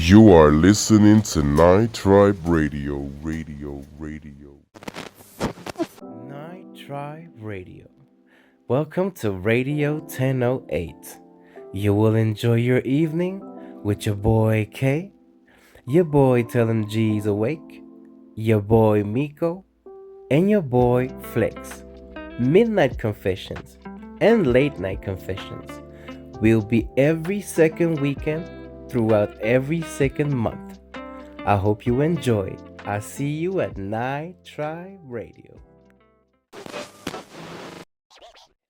You are listening to Night Tribe Radio. Night Tribe Radio. Welcome to Radio 1008. You will enjoy your evening with your boy K, your boy Tell Him G's Awake, your boy Miko, and your boy Flex. Midnight Confessions and Late Night Confessions will be every second weekend throughout every second month. I hope you enjoy. I see you at Night Tribe Radio.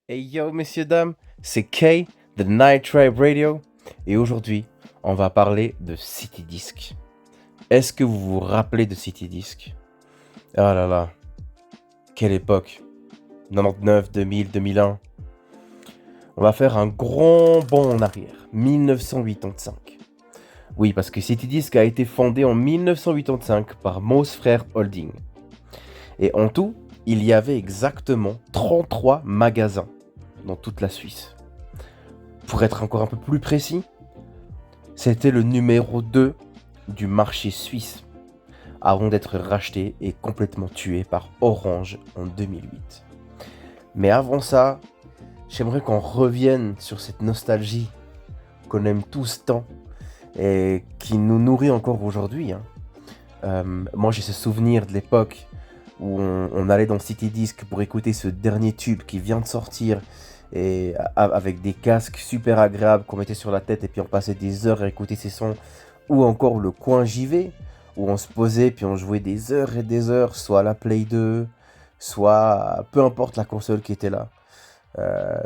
Hey yo, messieurs, dames, c'est Kay de Night Tribe Radio et aujourd'hui, on va parler de City Disc. Est-ce que vous vous rappelez de City Disc? Ah là là, quelle époque! 99, 2000, 2001. On va faire un grand bond en arrière, 1985. Oui, parce que City Disc a été fondé en 1985 par Moss Frères Holding. Et en tout, il y avait exactement 33 magasins dans toute la Suisse. Pour être encore un peu plus précis, c'était le numéro 2 du marché suisse, avant d'être racheté et complètement tué par Orange en 2008. Mais avant ça, j'aimerais qu'on revienne sur cette nostalgie qu'on aime tous tant et qui nous nourrit encore aujourd'hui. Moi, j'ai ce souvenir de l'époque où on allait dans City Disc pour écouter ce dernier tube qui vient de sortir et avec des casques super agréables qu'on mettait sur la tête et puis on passait des heures à écouter ces sons, ou encore le coin JV où on se posait puis on jouait des heures et des heures, soit à la Play 2, soit peu importe la console qui était là.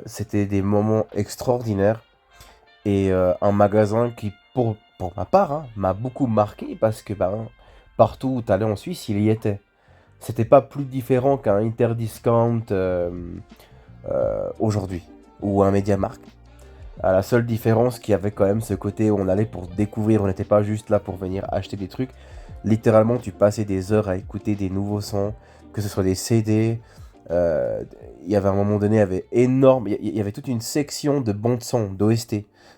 C'était des moments extraordinaires et un magasin qui pour ma part m'a beaucoup marqué parce que partout où tu allais en Suisse il y était. C'était pas plus différent qu'un Interdiscount aujourd'hui, ou un MediaMarkt. La seule différence qu'il y avait quand même ce côté où on allait pour découvrir, on n'était pas juste là pour venir acheter des trucs. Littéralement, tu passais des heures à écouter des nouveaux sons, que ce soit des CD. Il y avait un moment donné, il y avait toute une section de bandes son, d'OST.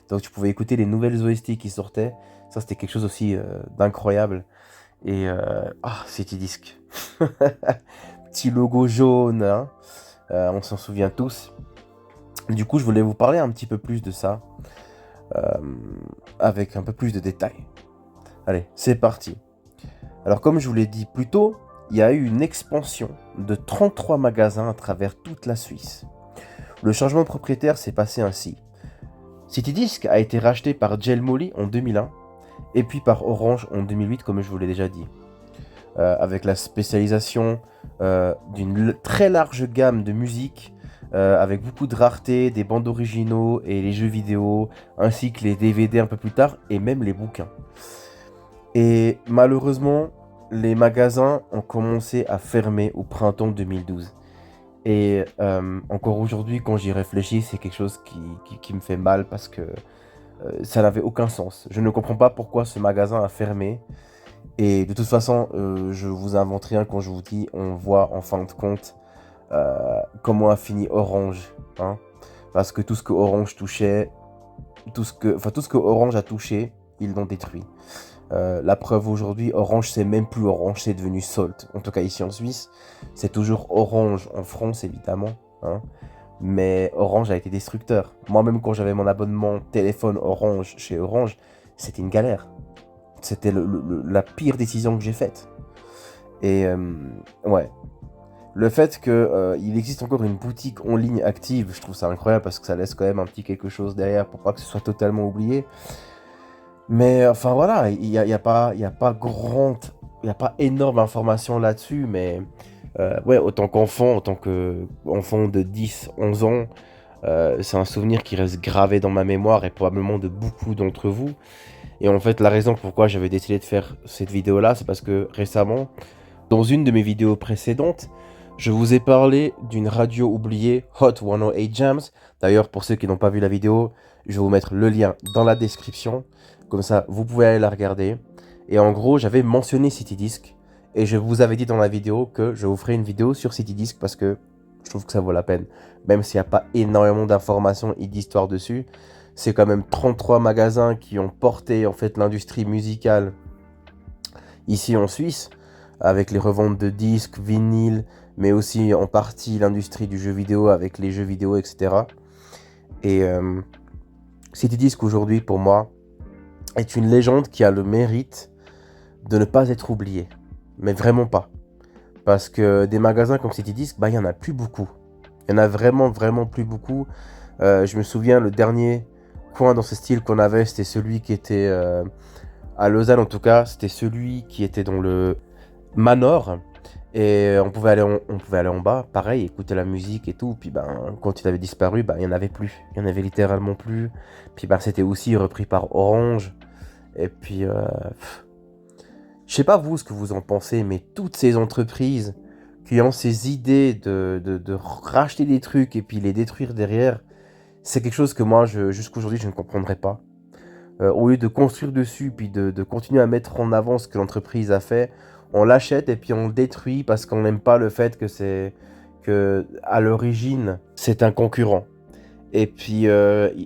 Donc tu pouvais écouter les nouvelles OST qui sortaient. Ça, c'était quelque chose aussi d'incroyable. Et City Disc. Petit logo jaune, hein. On s'en souvient tous. Du coup, je voulais vous parler un petit peu plus de ça, avec un peu plus de détails. Allez, c'est parti. Alors, comme je vous l'ai dit plus tôt, il y a eu une expansion de 33 magasins à travers toute la Suisse. Le changement de propriétaire s'est passé ainsi. City Disc a été racheté par Jelmoli en 2001, et puis par Orange en 2008, comme je vous l'ai déjà dit. Avec la spécialisation d'une très large gamme de musique, avec beaucoup de rareté, des bandes originaux et les jeux vidéo, ainsi que les DVD un peu plus tard, et même les bouquins. Et malheureusement, les magasins ont commencé à fermer au printemps 2012. Et encore aujourd'hui, quand j'y réfléchis, c'est quelque chose qui me fait mal parce que ça n'avait aucun sens. Je ne comprends pas pourquoi ce magasin a fermé. Et de toute façon, je vous invente rien quand je vous dis, on voit en fin de compte comment a fini Orange, hein, parce que tout ce que Orange touchait, tout ce que Orange a touché, ils l'ont détruit. La preuve aujourd'hui, Orange c'est même plus Orange, c'est devenu Salt. En tout cas ici en Suisse, c'est toujours Orange en France évidemment, hein, mais Orange a été destructeur. Moi-même quand j'avais mon abonnement téléphone Orange chez Orange, c'était une galère. C'était la pire décision que j'ai faite. Et ouais. Le fait qu'il existe encore une boutique en ligne active, je trouve ça incroyable parce que ça laisse quand même un petit quelque chose derrière pour pas que ce soit totalement oublié. Mais enfin voilà, il y a pas énorme information là-dessus, mais ouais, autant qu'enfant de 10, 11 ans, c'est un souvenir qui reste gravé dans ma mémoire et probablement de beaucoup d'entre vous. Et en fait, la raison pourquoi j'avais décidé de faire cette vidéo-là, c'est parce que récemment, dans une de mes vidéos précédentes, je vous ai parlé d'une radio oubliée, Hot 108 Jams. D'ailleurs, pour ceux qui n'ont pas vu la vidéo, je vais vous mettre le lien dans la description. Comme ça, vous pouvez aller la regarder. Et en gros, j'avais mentionné City Disc. Et je vous avais dit dans la vidéo que je vous ferai une vidéo sur City Disc parce que je trouve que ça vaut la peine. Même s'il n'y a pas énormément d'informations et d'histoires dessus, c'est quand même 33 magasins qui ont porté en fait l'industrie musicale ici en Suisse, avec les reventes de disques, vinyles, mais aussi en partie l'industrie du jeu vidéo avec les jeux vidéo, etc. Et City Disc aujourd'hui, pour moi, est une légende qui a le mérite de ne pas être oubliée. Mais vraiment pas. Parce que des magasins comme City Disc, bah, il n'y en a plus beaucoup. Il y en a vraiment, vraiment plus beaucoup. Je me souviens, le dernier coin dans ce style qu'on avait, c'était celui qui était à Lausanne en tout cas. C'était celui qui était dans le Manor. Et on pouvait aller en bas, pareil, écouter la musique et tout. Puis ben, quand il avait disparu, ben, il n'y en avait plus. Il n'y en avait littéralement plus. Puis ben, c'était aussi repris par Orange. Et puis, je sais pas vous ce que vous en pensez, mais toutes ces entreprises qui ont ces idées de racheter des trucs et puis les détruire derrière, c'est quelque chose que moi, jusqu'aujourd'hui, je ne comprendrai pas. Au lieu de construire dessus, puis de continuer à mettre en avant ce que l'entreprise a fait, on l'achète et puis on le détruit parce qu'on n'aime pas le fait que à l'origine, c'est un concurrent. Et puis,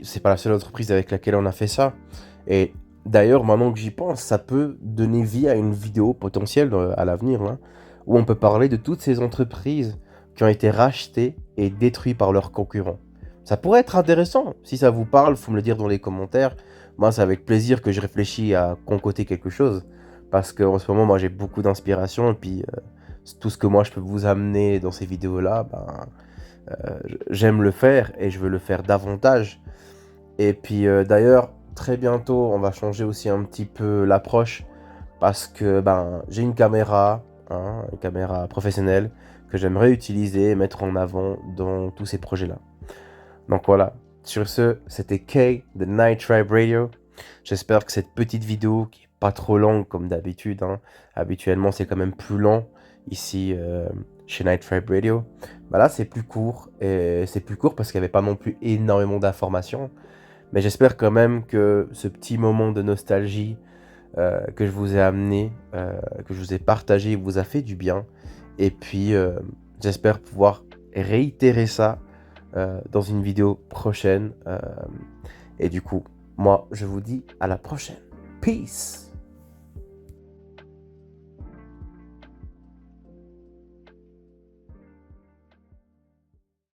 c'est pas la seule entreprise avec laquelle on a fait ça. Et d'ailleurs, maintenant que j'y pense, ça peut donner vie à une vidéo potentielle à l'avenir, hein, où on peut parler de toutes ces entreprises qui ont été rachetées et détruites par leurs concurrents. Ça pourrait être intéressant. Si ça vous parle, faut me le dire dans les commentaires. Moi, c'est avec plaisir que je réfléchis à concocter quelque chose. Parce qu'en ce moment, moi, j'ai beaucoup d'inspiration. Et puis, tout ce que moi, je peux vous amener dans ces vidéos-là, ben, j'aime le faire et je veux le faire davantage. Et puis, d'ailleurs, très bientôt, on va changer aussi un petit peu l'approche. Parce que ben, j'ai une caméra professionnelle que j'aimerais utiliser et mettre en avant dans tous ces projets-là. Donc voilà, sur ce, c'était Kay de Night Tribe Radio. J'espère que cette petite vidéo, qui est pas trop longue comme d'habitude, hein, habituellement c'est quand même plus long ici chez Night Tribe Radio, bah là c'est plus court, et c'est plus court parce qu'il n'y avait pas non plus énormément d'informations, mais j'espère quand même que ce petit moment de nostalgie que je vous ai amené, que je vous ai partagé, vous a fait du bien, et puis j'espère pouvoir réitérer ça dans une vidéo prochaine. Et du coup, moi, je vous dis à la prochaine. Peace!